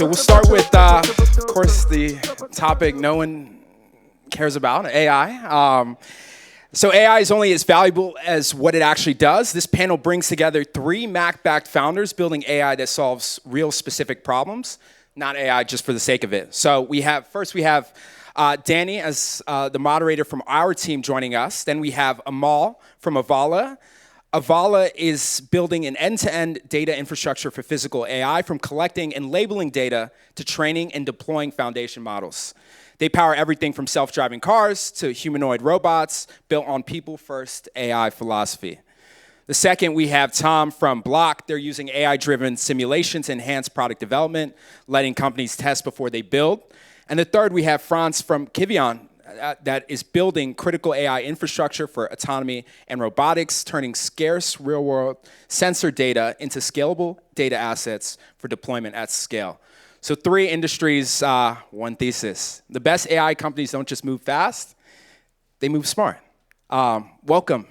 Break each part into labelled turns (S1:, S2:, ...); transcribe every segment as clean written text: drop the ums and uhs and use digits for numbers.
S1: So we'll start with, of course, the topic no one cares about, AI. So AI is only as valuable as what it actually does. This panel brings together 3 MaC-backed founders building AI that solves real specific problems, not AI just for the sake of it. So we have Danny as the moderator from our team joining us. Then we have Amal from Avala. Avala is building an end-to-end data infrastructure for physical AI, from collecting and labeling data to training and deploying foundation models. They power everything from self-driving cars to humanoid robots built on people-first AI philosophy. The second, we have Tom from Blok. They're using AI-driven simulations to enhance product development, letting companies test before they build. And the third, we have Franz from Qvyon, that is building critical AI infrastructure for autonomy and robotics, turning scarce real-world sensor data into scalable data assets for deployment at scale. So 3 industries, 1 thesis. The best AI companies don't just move fast, they move smart. Welcome.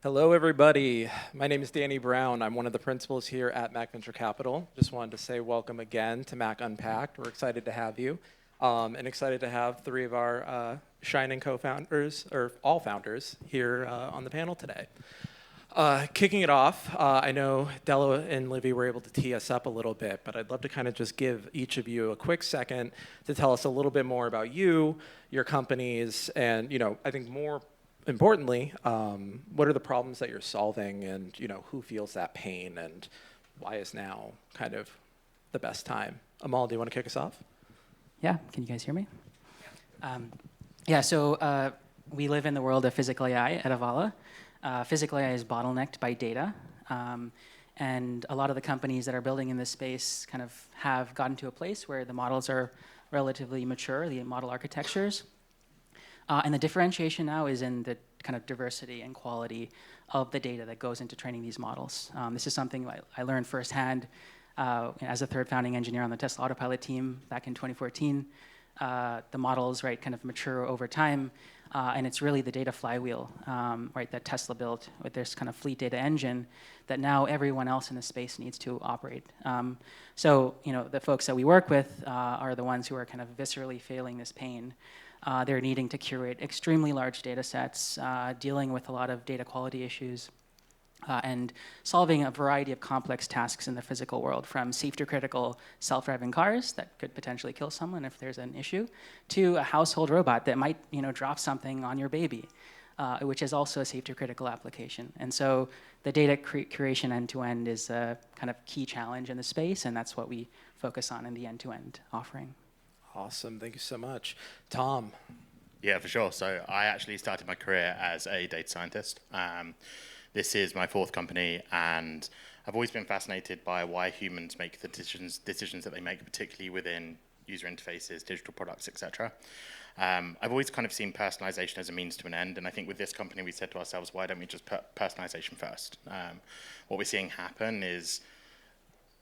S2: Hello, everybody. My name is Danny Brown. I'm one of the principals here at MaC Venture Capital. Just wanted to say welcome again to MaC Unpacked. We're excited to have you, and excited to have 3 of our shining co-founders, or all founders, here on the panel today. Kicking it off, I know Della and Livy were able to tee us up a little bit, but I'd love to kind of just give each of you a quick second to tell us a little bit more about you, your companies, and I think more importantly, what are the problems that you're solving, and who feels that pain, and why is now kind of the best time? Amal, do you want to kick us off?
S3: Yeah, can you guys hear me? Yeah, so we live in the world of physical AI at Avala. Physical AI is bottlenecked by data, and a lot of the companies that are building in this space kind of have gotten to a place where the models are relatively mature, the model architectures. And the differentiation now is in the kind of diversity and quality of the data that goes into training these models. This is something I learned firsthand as a 3rd founding engineer on the Tesla Autopilot team back in 2014. The models, kind of mature over time, and it's really the data flywheel, that Tesla built with this kind of fleet data engine that now everyone else in the space needs to operate. So, the folks that we work with are the ones who are kind of viscerally feeling this pain. They're needing to curate extremely large data sets, dealing with a lot of data quality issues, and solving a variety of complex tasks in the physical world, from safety-critical self-driving cars that could potentially kill someone if there's an issue, to a household robot that might drop something on your baby, which is also a safety-critical application. And so the data curation end-to-end is a kind of key challenge in the space, and that's what we focus on in the end-to-end offering.
S2: Awesome, thank you so much. Tom?
S4: Yeah, for sure. So I actually started my career as a data scientist. This is my 4th company, and I've always been fascinated by why humans make the decisions that they make, particularly within user interfaces, digital products, etc. I've always kind of seen personalization as a means to an end, and I think with this company we said to ourselves, why don't we just put personalization first? What we're seeing happen is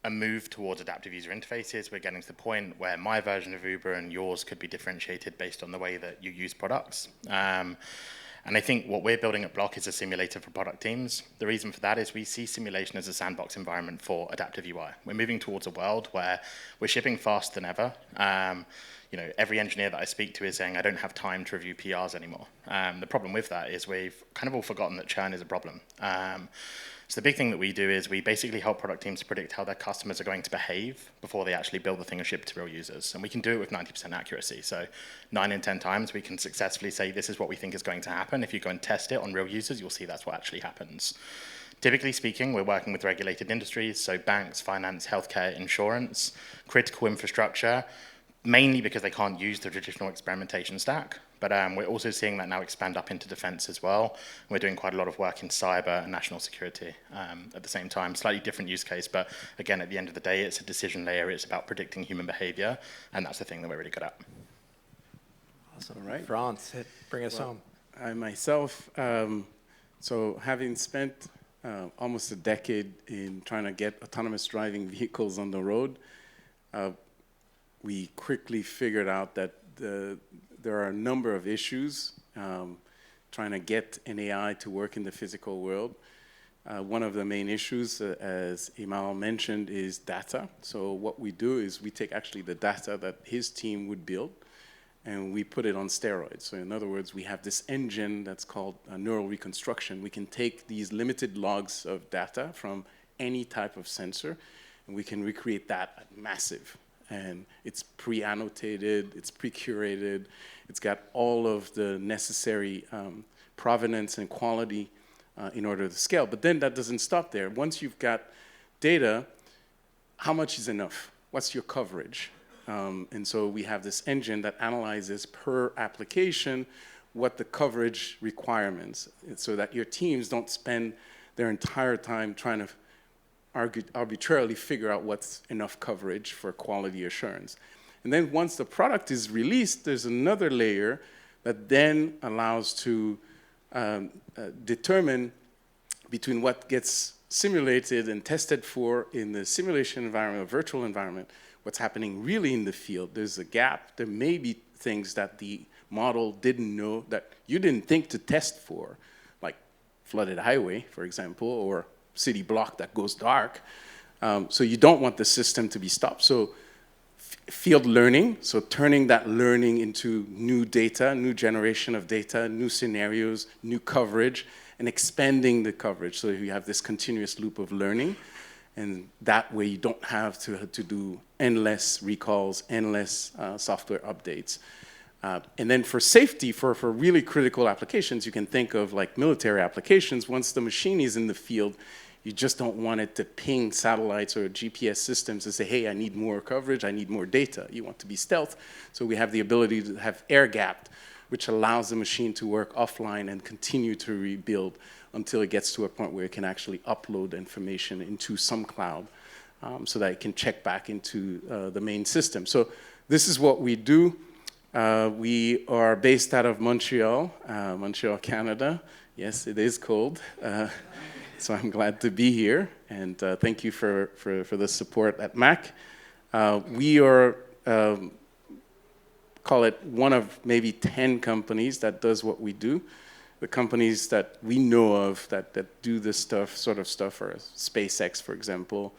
S4: a move towards adaptive user interfaces. We're getting to the point where my version of Uber and yours could be differentiated based on the way that you use products. And I think what we're building at Blok is a simulator for product teams. The reason for that is we see simulation as a sandbox environment for adaptive UI. We're moving towards a world where we're shipping faster than ever. Every engineer that I speak to is saying, I don't have time to review PRs anymore. The problem with that is we've kind of all forgotten that churn is a problem. So the big thing that we do is we basically help product teams predict how their customers are going to behave before they actually build the thing and ship it to real users. And we can do it with 90% accuracy. So 9 in 10 times we can successfully say this is what we think is going to happen. If you go and test it on real users, you'll see that's what actually happens. Typically speaking, we're working with regulated industries, so banks, finance, healthcare, insurance, critical infrastructure, mainly because they can't use the traditional experimentation stack. But we're also seeing that now expand up into defense as well. We're doing quite a lot of work in cyber and national security at the same time. Slightly different use case, but again, at the end of the day, it's a decision layer. It's about predicting human behavior, and that's the thing that we're really good at.
S2: Awesome. All right. Franz, bring us home.
S5: I myself, so having spent almost a decade in trying to get autonomous driving vehicles on the road, we quickly figured out that there are a number of issues trying to get an AI to work in the physical world. One of the main issues, as Avala mentioned, is data. So what we do is we take actually the data that his team would build, and we put it on steroids. So in other words, we have this engine that's called neural reconstruction. We can take these limited logs of data from any type of sensor, and we can recreate that at massive. And it's pre-annotated, it's pre-curated, it's got all of the necessary provenance and quality in order to scale. But then that doesn't stop there. Once you've got data, how much is enough? What's your coverage? And so we have this engine that analyzes per application what the coverage requirements, so that your teams don't spend their entire time trying to arbitrarily figure out what's enough coverage for quality assurance. And then once the product is released, there's another layer that then allows to determine between what gets simulated and tested for in the simulation environment, or virtual environment, what's happening really in the field. There's a gap. There may be things that the model didn't know, that you didn't think to test for, like flooded highway, for example, or city block that goes dark. So you don't want the system to be stopped. So field learning, so turning that learning into new data, new generation of data, new scenarios, new coverage, and expanding the coverage. So you have this continuous loop of learning. And that way you don't have to do endless recalls, endless software updates. And then for safety, for really critical applications, you can think of like military applications. Once the machine is in the field, you just don't want it to ping satellites or GPS systems and say, hey, I need more coverage, I need more data. You want to be stealth. So we have the ability to have air gapped, which allows the machine to work offline and continue to rebuild until it gets to a point where it can actually upload information into some cloud so that it can check back into the main system. So this is what we do. We are based out of Montreal, Canada. Yes, it is cold. So I'm glad to be here, and thank you for the support at MaC. We are, call it one of maybe 10 companies that does what we do. The companies that we know of that do this sort of stuff are SpaceX, for example.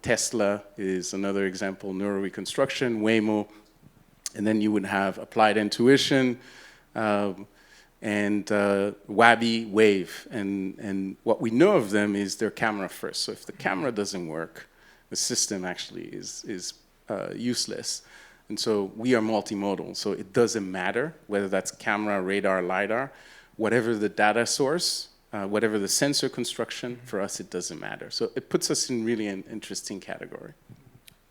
S5: Tesla is another example, neural reconstruction, Waymo, and then you would have Applied Intuition, and Wabi, Wave. And what we know of them is they're camera first. So if the camera doesn't work, the system actually is useless. And so we are multimodal. So it doesn't matter whether that's camera, radar, LiDAR, whatever the data source, whatever the sensor construction, for us it doesn't matter. So it puts us in really an interesting category.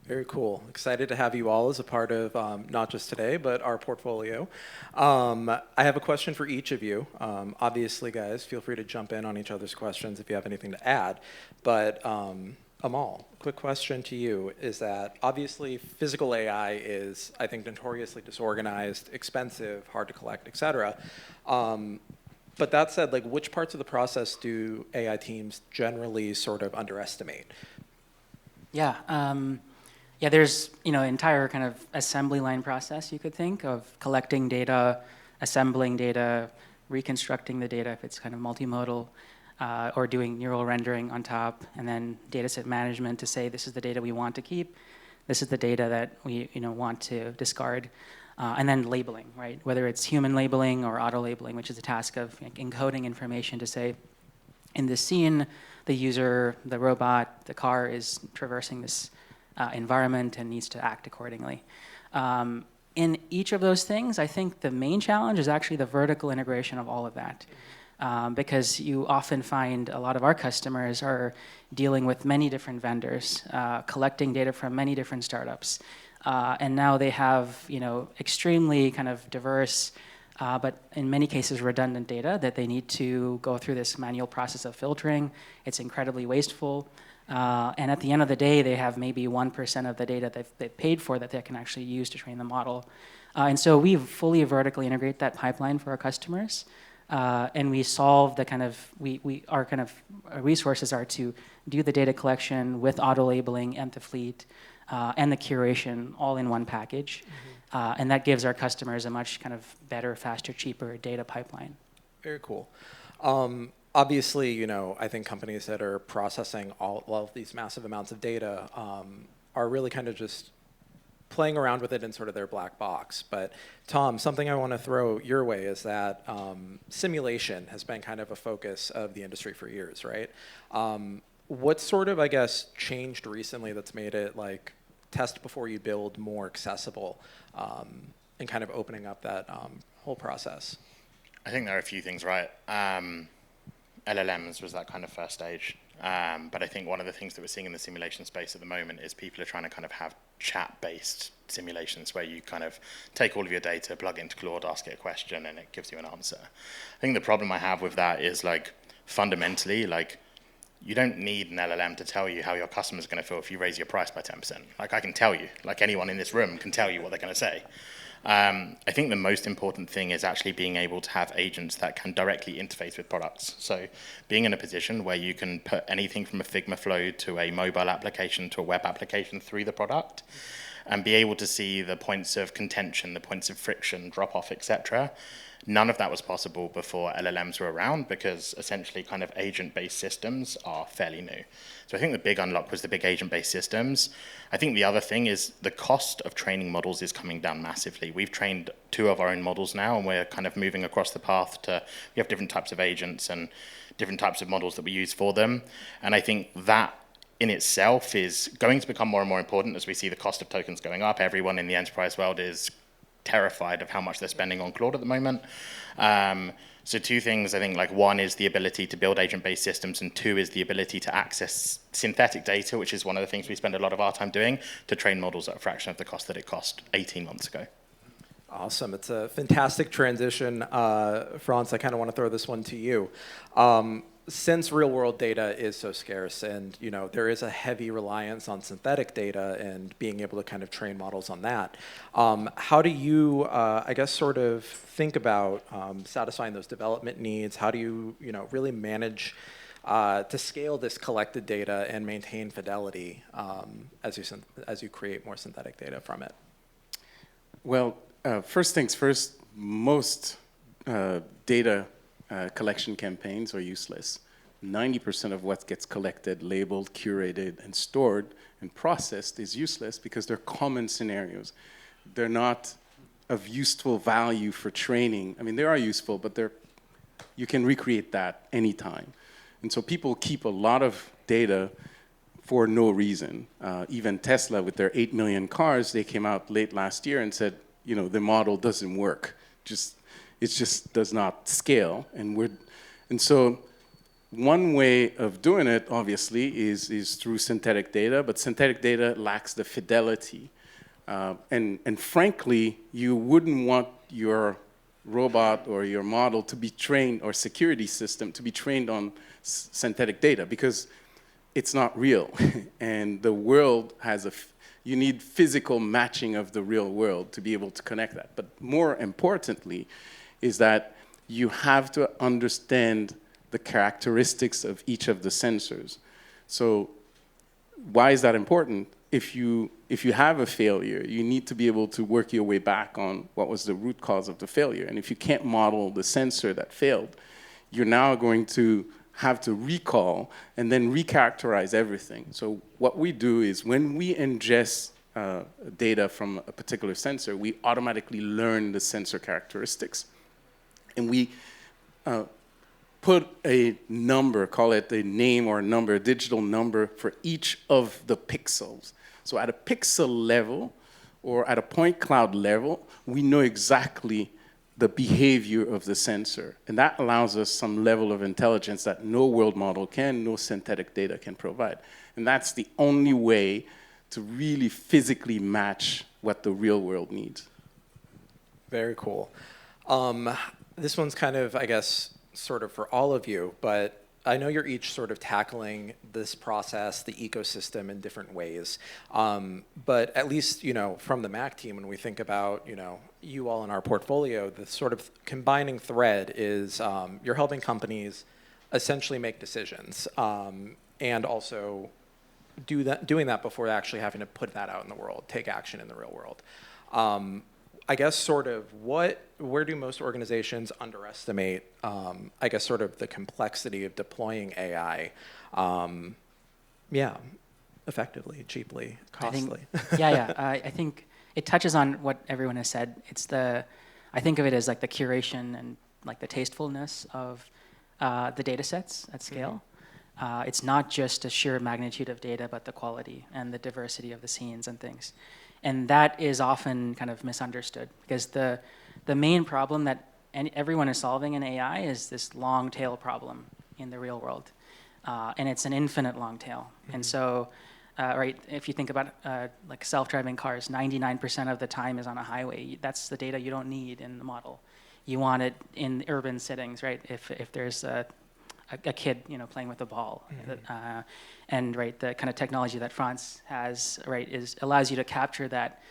S2: Very cool. Excited to have you all as a part of not just today, but our portfolio. I have a question for each of you. Obviously, guys, feel free to jump in on each other's questions if you have anything to add. But Amal, quick question to you is that obviously physical AI is, I think, notoriously disorganized, expensive, hard to collect, et cetera. But that said, like, which parts of the process do AI teams generally sort of underestimate?
S3: Yeah. Yeah, there's entire kind of assembly line process you could think of, collecting data, assembling data, reconstructing the data if it's kind of multimodal, or doing neural rendering on top, and then dataset management to say this is the data we want to keep, this is the data that we want to discard, and then labeling, right? Whether it's human labeling or auto labeling, which is the task of encoding information to say, in this scene, the user, the robot, the car is traversing this environment and needs to act accordingly. In each of those things, I think the main challenge is actually the vertical integration of all of that. Because you often find a lot of our customers are dealing with many different vendors, collecting data from many different startups. And now they have extremely kind of diverse, but in many cases redundant data that they need to go through this manual process of filtering. It's incredibly wasteful. And at the end of the day, they have maybe 1% of the data they've paid for that they can actually use to train the model. And so we fully vertically integrate that pipeline for our customers. And we solve the kind of, our kind of resources are to do the data collection with auto labeling and the fleet and the curation all in one package. And that gives our customers a much kind of better, faster, cheaper data pipeline.
S2: Very cool. Obviously, you know, I think companies that are processing all of these massive amounts of data are really kind of just playing around with it in sort of their black box. But Tom, something I want to throw your way is that simulation has been kind of a focus of the industry for years, right? What sort of, I guess, changed recently that's made it like test before you build more accessible and kind of opening up that whole process?
S4: I think there are a few things, right? LLMs was that kind of first stage. But I think one of the things that we're seeing in the simulation space at the moment is people are trying to kind of have chat-based simulations where you kind of take all of your data, plug it into Claude, ask it a question, and it gives you an answer. I think the problem I have with that is like fundamentally, like you don't need an LLM to tell you how your customer's going to feel if you raise your price by 10%. Like I can tell you, like anyone in this room can tell you what they're going to say. I think the most important thing is actually being able to have agents that can directly interface with products. So being in a position where you can put anything from a Figma flow to a mobile application to a web application through the product and be able to see the points of contention, the points of friction, drop off, etc. None of that was possible before LLMs were around because essentially kind of agent-based systems are fairly new. So I think the big unlock was the big agent-based systems. I think the other thing is the cost of training models is coming down massively. We've trained 2 of our own models now, and we're kind of moving across the path to, we have different types of agents and different types of models that we use for them. And I think that in itself is going to become more and more important as we see the cost of tokens going up. Everyone in the enterprise world is terrified of how much they're spending on Claude at the moment. So 2 things, I think, like 1 is the ability to build agent-based systems, and 2 is the ability to access synthetic data, which is one of the things we spend a lot of our time doing, to train models at a fraction of the cost that it cost 18 months ago.
S2: Awesome. It's a fantastic transition. Franz, I kind of want to throw this one to you. Since real-world data is so scarce and you know there is a heavy reliance on synthetic data and being able to kind of train models on that, how do you, I guess, sort of think about satisfying those development needs? How do you, you know, really manage to scale this collected data and maintain fidelity as you create more synthetic data from it?
S5: Well, first things first, most data collection campaigns are useless. 90% of what gets collected, labeled, curated, and stored and processed is useless because they're common scenarios. They're not of useful value for training. I mean, they are useful, but you can recreate that anytime. And so people keep a lot of data for no reason. Even Tesla, with their 8 million cars, they came out late last year and said, you know, the model doesn't work. It just does not scale. And so one way of doing it, obviously, is through synthetic data, but synthetic data lacks the fidelity. And frankly, you wouldn't want your robot or your model to be trained, or security system to be trained on synthetic data because it's not real. And the world has you need physical matching of the real world to be able to connect that. But more importantly, is that you have to understand the characteristics of each of the sensors. So why is that important? If you have a failure, you need to be able to work your way back on what was the root cause of the failure. And if you can't model the sensor that failed, you're now going to have to recall and then recharacterize everything. So what we do is when we ingest data from a particular sensor, we automatically learn the sensor characteristics. And we put a number, call it a name or a number, a digital number for each of the pixels. So at a pixel level or at a point cloud level, we know exactly the behavior of the sensor. And that allows us some level of intelligence that no world model can, no synthetic data can provide. And that's the only way to really physically match what the real world needs.
S2: Very cool. This one's kind of, I guess, sort of for all of you, but I know you're each sort of tackling this process, the ecosystem in different ways. But at least, you know, from the MaC team, when we think about, you know, you all in our portfolio, the sort of combining thread is you're helping companies essentially make decisions and also doing that before actually having to put that out in the world, take action in the real world. I guess sort of where do most organizations underestimate, I guess sort of the complexity of deploying AI, effectively, cheaply, costly?
S3: I think it touches on what everyone has said. I think of it as like the curation and like the tastefulness of the data sets at scale. It's not just a sheer magnitude of data, but the quality and the diversity of the scenes and things. And that is often kind of misunderstood because the main problem that everyone is solving in AI is this long tail problem in the real world. And it's an infinite long tail. And so, right, if you think about like self-driving cars, 99% of the time is on a highway. That's the data you don't need in the model. You want it in urban settings, right? If there's a kid, playing with a ball, and right, the kind of technology that France has, right, allows you to capture that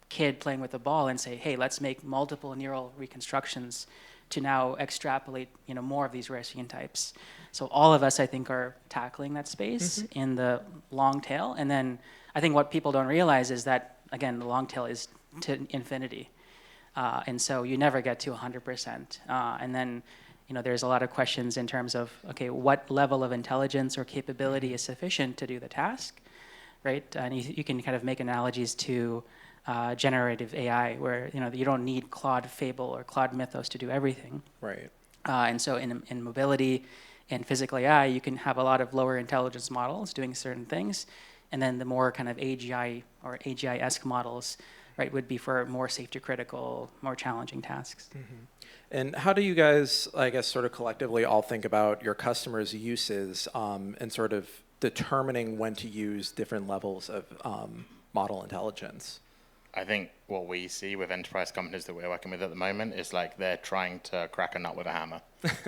S3: kid playing with a ball and say, hey, let's make multiple neural reconstructions to now extrapolate, more of these rare scene types. So all of us, I think, are tackling that space in the long tail. And then I think what people don't realize is that, again, the long tail is to infinity. And so you never get to 100%. And then, there's a lot of questions in terms of, okay, what level of intelligence or capability is sufficient to do the task, right? And you can kind of make analogies to generative AI, where you don't need Claude Fable or Claude Mythos to do everything.
S2: Right.
S3: And so in mobility and physical AI, you can have a lot of lower intelligence models doing certain things, and then the more kind of AGI or AGI-esque models, right, would be for more safety critical, more challenging tasks.
S2: And how do you guys, I guess, sort of collectively all think about your customers' uses and sort of determining when to use different levels of model intelligence?
S4: I think what we see with enterprise companies that we're working with at the moment is like they're trying to crack a nut with a hammer.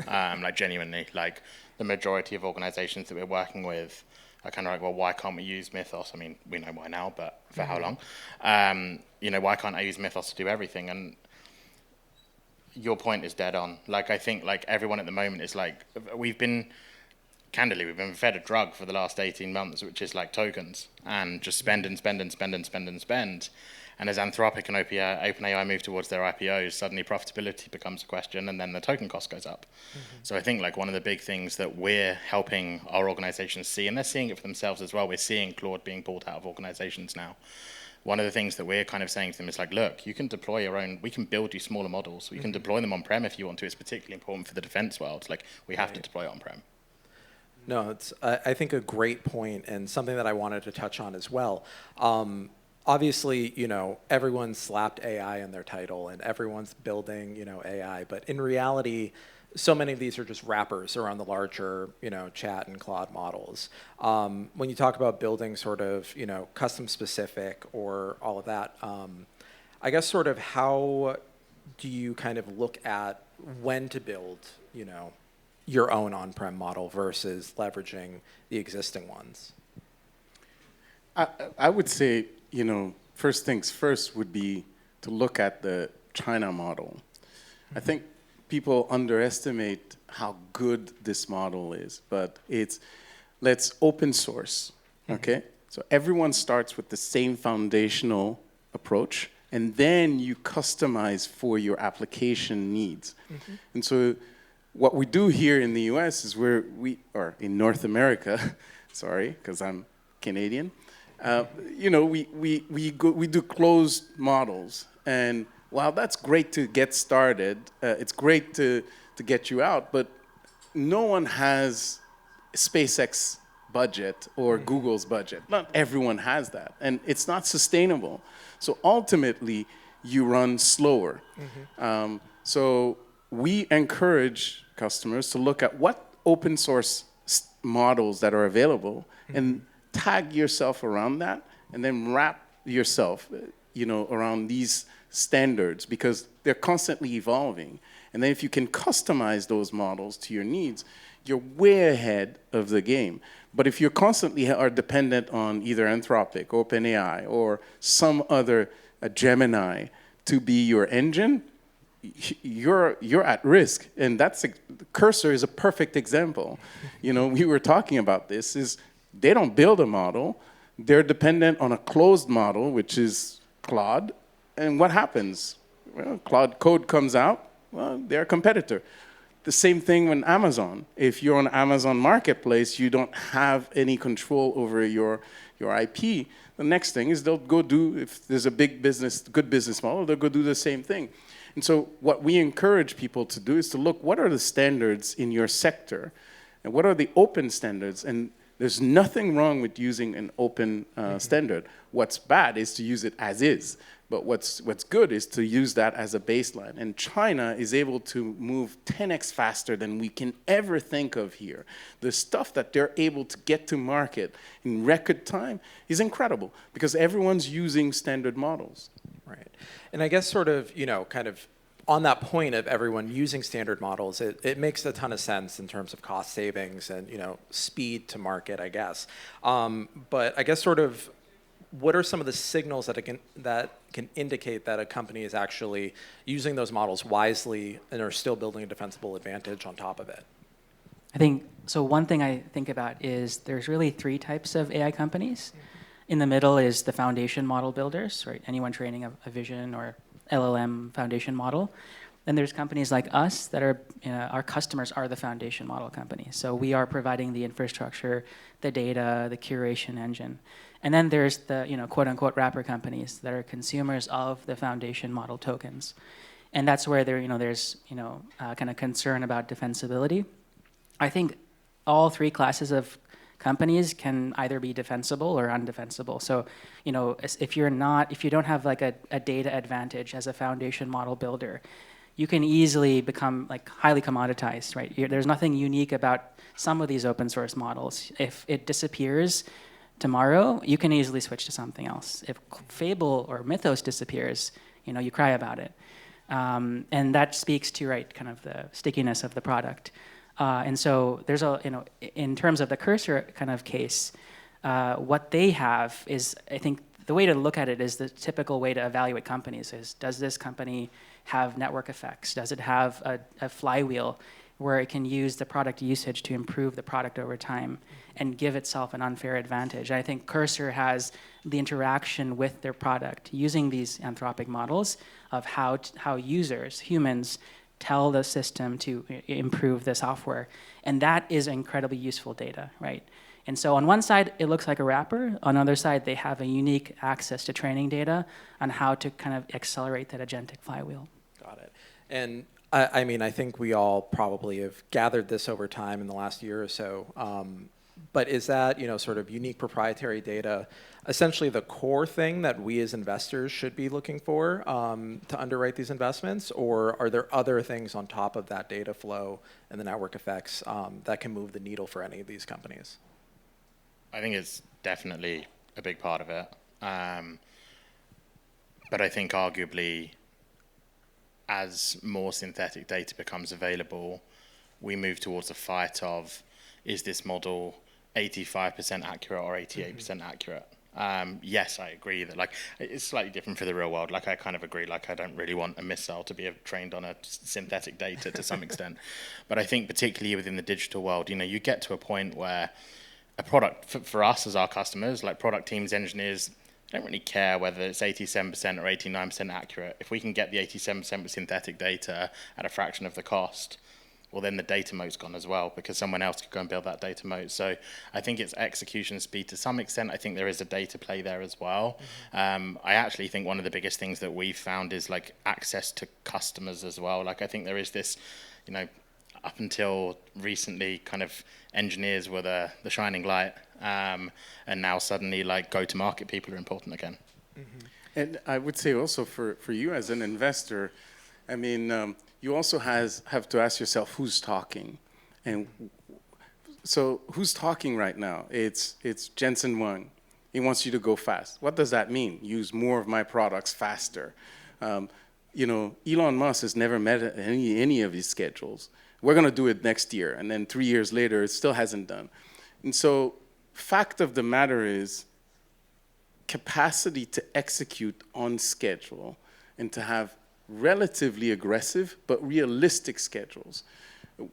S4: Like genuinely, like the majority of organizations that we're working with are kind of like, well, why can't we use Mythos? I mean, we know why now, but for how long? Why can't I use Mythos to do everything? And your point is dead on. Like, I think like everyone at the moment is like, we've been fed a drug for the last 18 months, which is like tokens and just spend and spend and spend and spend and spend. And as Anthropic and OpenAI move towards their IPOs, suddenly profitability becomes a question, and then the token cost goes up. So I think like one of the big things that we're helping our organizations see, and they're seeing it for themselves as well, we're seeing Claude being bought out of organizations now. One of the things that we're kind of saying to them is like, look, you can deploy your own, we can build you smaller models. We can deploy them on-prem if you want to. It's particularly important for the defense world. Like, we have to deploy it on-prem.
S2: No, it's, I think, a great point and something that I wanted to touch on as well. Obviously, everyone slapped AI in their title and everyone's building, AI, but in reality, so many of these are just wrappers around the larger, chat and Claude models. When you talk about building sort of, custom specific or all of that, I guess sort of how do you kind of look at when to build, your own on-prem model versus leveraging the existing ones?
S5: I would say, first things first would be to look at the China model. I think people underestimate how good this model is, but let's open source, okay? So everyone starts with the same foundational approach, and then you customize for your application needs. And so what we do here in the US is or in North America, sorry, because I'm Canadian, we do closed models, and while that's great to get started, it's great to get you out, but no one has SpaceX budget or Google's budget. Not everyone has that, and it's not sustainable. So ultimately, you run slower. So we encourage customers to look at what open source models that are available and tag yourself around that, and then wrap yourself, around these standards, because they're constantly evolving. And then if you can customize those models to your needs, you're way ahead of the game. But if you constantly are dependent on either Anthropic, OpenAI, or some other Gemini to be your engine, you're at risk. And Cursor is a perfect example. We were talking about this, is they don't build a model. They're dependent on a closed model, which is Claude. And what happens? Well, Cloud Code comes out, well, they're a competitor. The same thing when Amazon. If you're on Amazon Marketplace, you don't have any control over your IP. The next thing is they'll go do, if there's a good business model, they'll go do the same thing. And so what we encourage people to do is to look, what are the standards in your sector? And what are the open standards? And there's nothing wrong with using an open standard. What's bad is to use it as is. But what's good is to use that as a baseline. And China is able to move 10x faster than we can ever think of here. The stuff that they're able to get to market in record time is incredible because everyone's using standard models.
S2: Right. And I guess sort of, kind of on that point of everyone using standard models, it makes a ton of sense in terms of cost savings and, speed to market, I guess. But I guess sort of, what are some of the signals that can indicate that a company is actually using those models wisely and are still building a defensible advantage on top of it?
S3: I think, so one thing I think about is there's really 3 types of AI companies. In the middle is the foundation model builders, right? Anyone training a vision or LLM foundation model. Then there's companies like us that are, our customers are the foundation model company. So we are providing the infrastructure, the data, the curation engine. And then there's the, quote unquote wrapper companies that are consumers of the foundation model tokens. And that's where there's kind of concern about defensibility. I think all 3 classes of companies can either be defensible or undefensible. So, if you don't have like a data advantage as a foundation model builder, you can easily become like highly commoditized, right? There's nothing unique about some of these open source models. If it disappears tomorrow, you can easily switch to something else. If Fable or Mythos disappears, you cry about it. And that speaks to, right, kind of the stickiness of the product. And so there's in terms of the Cursor kind of case, what they have is, I think the way to look at it is the typical way to evaluate companies is, does this company have network effects? Does it have a flywheel where it can use the product usage to improve the product over time and give itself an unfair advantage? I think Cursor has the interaction with their product using these anthropic models of how users, humans, tell the system to improve the software. And that is incredibly useful data, right? And so on one side, it looks like a wrapper. On the other side, they have a unique access to training data on how to kind of accelerate that agentic flywheel.
S2: Got it. And I mean, I think we all probably have gathered this over time in the last year or so. But is that, sort of unique proprietary data essentially the core thing that we as investors should be looking for to underwrite these investments? Or are there other things on top of that data flow and the network effects that can move the needle for any of these companies?
S4: I think it's definitely a big part of it. But I think arguably, as more synthetic data becomes available, we move towards a fight of, is this model 85% accurate or 88% accurate? Yes, I agree that it's slightly different for the real world. I kind of agree, I don't really want a missile to be trained on a synthetic data to some extent. But I think particularly within the digital world, you get to a point where a product, for us as our customers, product teams, engineers, don't really care whether it's 87% or 89% accurate. If we can get the 87% with synthetic data at a fraction of the cost, well, then the data moat's gone as well, because someone else could go and build that data moat. So I think it's execution speed to some extent. I think there is a data play there as well. Mm-hmm. I actually think one of the biggest things that we've found is access to customers as well. I think there is this, up until recently, kind of engineers were the shining light, and now suddenly go-to-market people are important again.
S5: Mm-hmm. And I would say also for you as an investor, I mean, you also have to ask yourself who's talking. And so who's talking right now? It's Jensen Huang. He wants you to go fast. What does that mean? Use more of my products faster. Elon Musk has never met any of his schedules. We're going to do it next year. And then 3 years later, it still hasn't done. And so fact of the matter is capacity to execute on schedule and to have relatively aggressive but realistic schedules.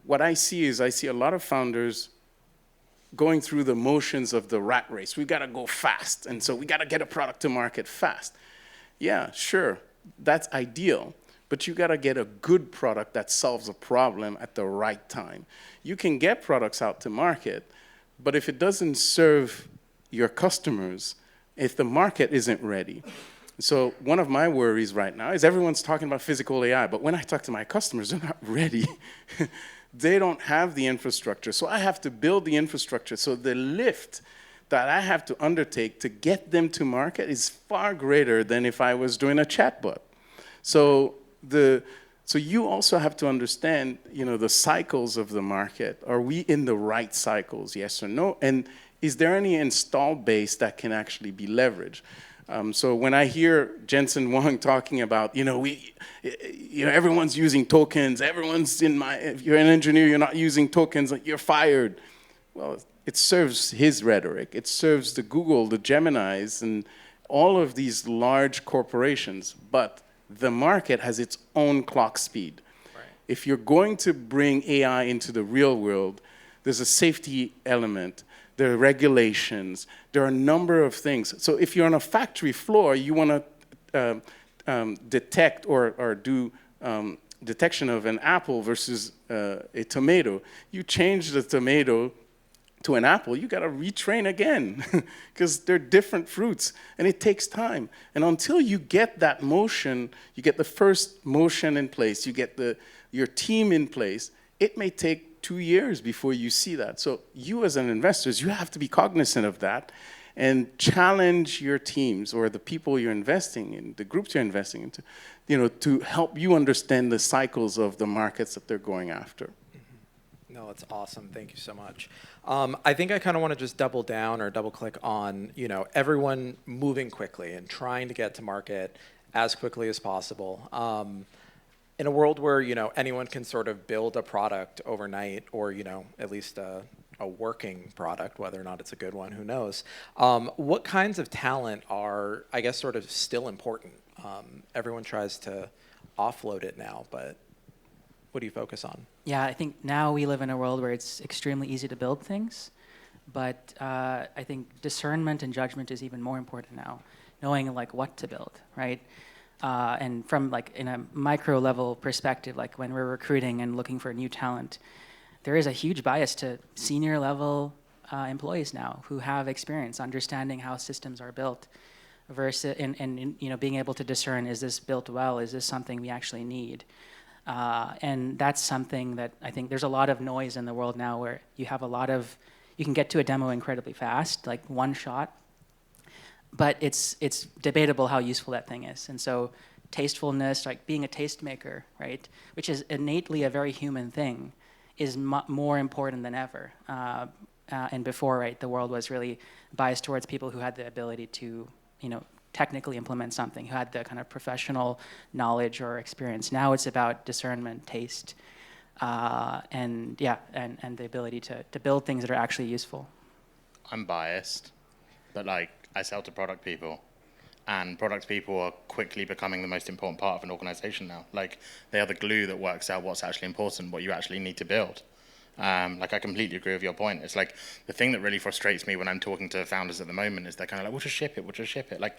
S5: What I see a lot of founders going through the motions of the rat race. We got to go fast, and so we got to get a product to market fast. Yeah, sure, that's ideal. but you got to get a good product that solves a problem at the right time. You can get products out to market, but if it doesn't serve your customers, if the market isn't ready. So one of my worries right now is everyone's talking about physical AI, but when I talk to my customers, they're not ready. They don't have the infrastructure. So I have to build the infrastructure. So the lift that I have to undertake to get them to market is far greater than if I was doing a chatbot. So you also have to understand, the cycles of the market. Are we in the right cycles, yes or no? And is there any install base that can actually be leveraged? So when I hear Jensen Huang talking about, everyone's using tokens, if you're an engineer, you're not using tokens, you're fired. Well, it serves his rhetoric. It serves the Google, the Geminis, and all of these large corporations. But the market has its own clock speed. Right. If you're going to bring AI into the real world, there's a safety element. There are regulations. There are a number of things. So if you're on a factory floor, you want to detect or do detection of an apple versus a tomato. You change the tomato to an apple, you got to retrain again because they're different fruits, and it takes time. And until you get that motion, you get the first motion in place, you get your team in place, it may take 2 years before you see that. So you as an investor, you have to be cognizant of that and challenge your teams or the people you're investing in, the groups you're investing into, to help you understand the cycles of the markets that they're going after.
S2: No, that's awesome. Thank you so much. I think I kind of want to just double down or double click on, everyone moving quickly and trying to get to market as quickly as possible. In a world where, anyone can sort of build a product overnight or, at least a working product, whether or not it's a good one, who knows. What kinds of talent are, I guess, sort of still important? Everyone tries to offload it now, but what do you focus on?
S3: Yeah, I think now we live in a world where it's extremely easy to build things, but I think discernment and judgment is even more important now, knowing what to build, right? And from in a micro level perspective, when we're recruiting and looking for new talent, there is a huge bias to senior level employees now who have experience understanding how systems are built, versus and being able to discern, is this built well? Is this something we actually need? And that's something that I think there's a lot of noise in the world now where you can get to a demo incredibly fast, like one shot, but it's debatable how useful that thing is. And so tastefulness, like being a tastemaker, right, which is innately a very human thing, is more important than ever. And before, right, the world was really biased towards people who had the ability to, technically implement something, who had the kind of professional knowledge or experience. Now it's about discernment, taste, and the ability to build things that are actually useful.
S4: I'm biased, but I sell to product people, and product people are quickly becoming the most important part of an organization now. They are the glue that works out what's actually important, what you actually need to build. I completely agree with your point. It's the thing that really frustrates me when I'm talking to founders at the moment is they're kind of we'll just ship it.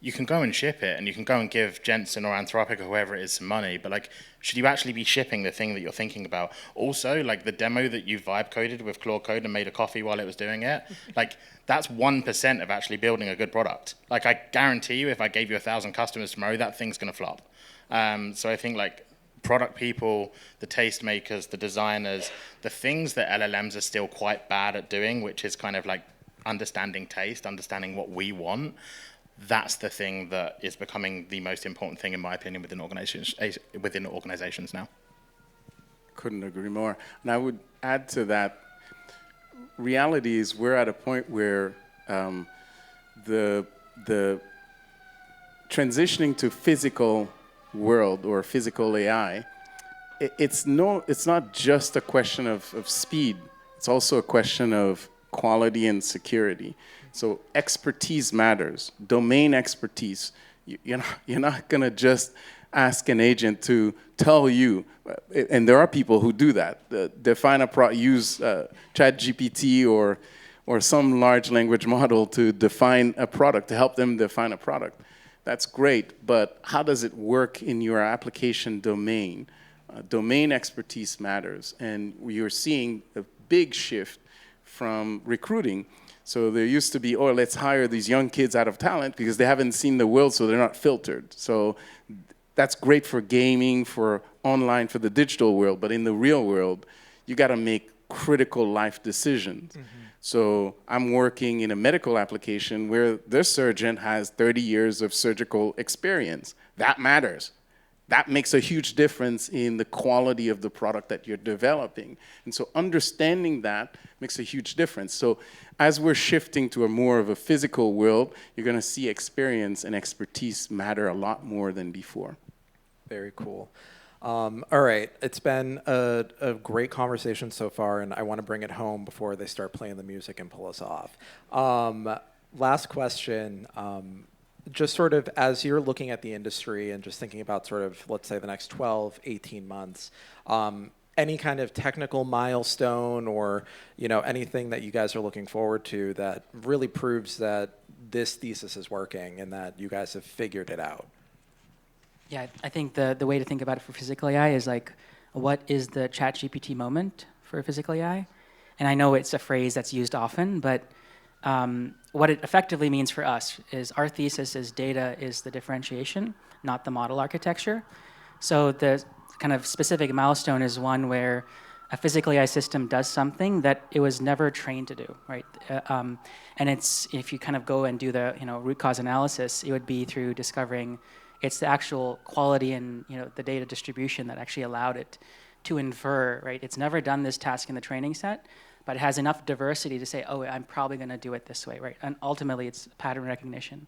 S4: You can go and ship it, and you can go and give Jensen or Anthropic or whoever it is some money, but should you actually be shipping the thing that you're thinking about? Also, the demo that you vibe coded with Claude Code and made a coffee while it was doing it, that's 1% of actually building a good product. I guarantee you, if I gave you 1,000 customers tomorrow, that thing's gonna flop. So I think product people, the tastemakers, the designers, the things that LLMs are still quite bad at doing, which is kind of understanding taste, understanding what we want. That's the thing that is becoming the most important thing, in my opinion, within organizations now.
S5: Couldn't agree more. And I would add to that, reality is we're at a point where the transitioning to physical world or physical AI, it's not just a question of speed. It's also a question of quality and security. So expertise matters, domain expertise. You're not going to just ask an agent to tell you, and there are people who do that, use ChatGPT or some large language model to define a product, to help them define a product. That's great, but how does it work in your application domain? Domain expertise matters, and you're seeing a big shift from recruiting. So there used to be, oh, let's hire these young kids out of talent because they haven't seen the world, so they're not filtered. So that's great for gaming, for online, for the digital world, but in the real world, you got to make critical life decisions. So I'm working in a medical application where the surgeon has 30 years of surgical experience. That matters. That makes a huge difference in the quality of the product that you're developing. And so understanding that makes a huge difference. So as we're shifting to a more of a physical world, you're going to see experience and expertise matter a lot more than before.
S2: Very cool. All right, it's been a great conversation so far, and I want to bring it home before they start playing the music and pull us off. Last question. Just sort of as you're looking at the industry and just thinking about sort of, let's say, the next 12, 18 months, any kind of technical milestone or, you know, anything that you guys are looking forward to that really proves that this thesis is working and that you guys have figured it out?
S3: Yeah, I think the way to think about it for physical AI is like, what is the ChatGPT moment for physical AI? And I know it's a phrase that's used often, but what it effectively means for us is our thesis is data is the differentiation, not the model architecture. So the kind of specific milestone is one where a physical AI system does something that it was never trained to do, right? And it's, if you kind of go and do the root cause analysis, it would be through discovering it's the actual quality and the data distribution that actually allowed it to infer, right? It's never done this task in the training set, but it has enough diversity to say, oh, I'm probably going to do it this way, right? And ultimately, it's pattern recognition.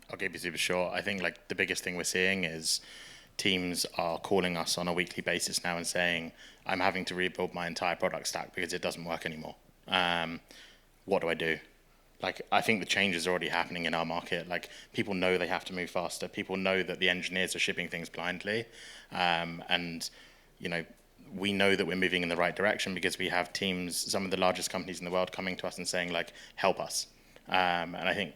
S4: I'll keep it super short. I think like the biggest thing we're seeing is teams are calling us on a weekly basis now and saying, I'm having to rebuild my entire product stack because it doesn't work anymore. What do I do? Like, I think the change is already happening in our market. Like, people know they have to move faster. People know that the engineers are shipping things blindly. And, we know that we're moving in the right direction because we have teams, some of the largest companies in the world coming to us and saying, like, help us. And I think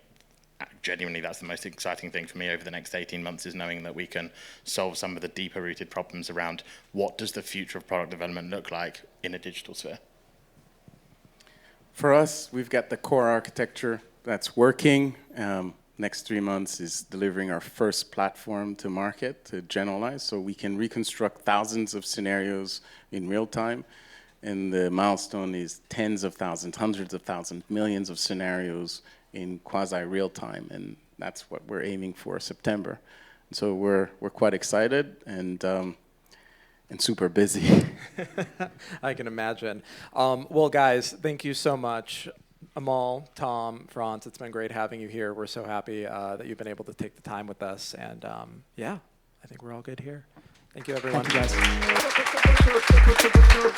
S4: genuinely that's the most exciting thing for me over the next 18 months is knowing that we can solve some of the deeper rooted problems around what does the future of product development look like in a digital sphere.
S5: For us, we've got the core architecture that's working. Next 3 months is delivering our first platform to market to generalize, so we can reconstruct thousands of scenarios in real time. And the milestone is tens of thousands, hundreds of thousands, millions of scenarios in quasi-real time, and that's what we're aiming for September. And so we're quite excited and super busy.
S2: I can imagine. Well, guys, thank you so much. Amal, Tom, Franz, it's been great having you here. We're so happy that you've been able to take the time with us. And yeah, I think we're all good here. Thank you, everyone.
S3: Thank you, guys.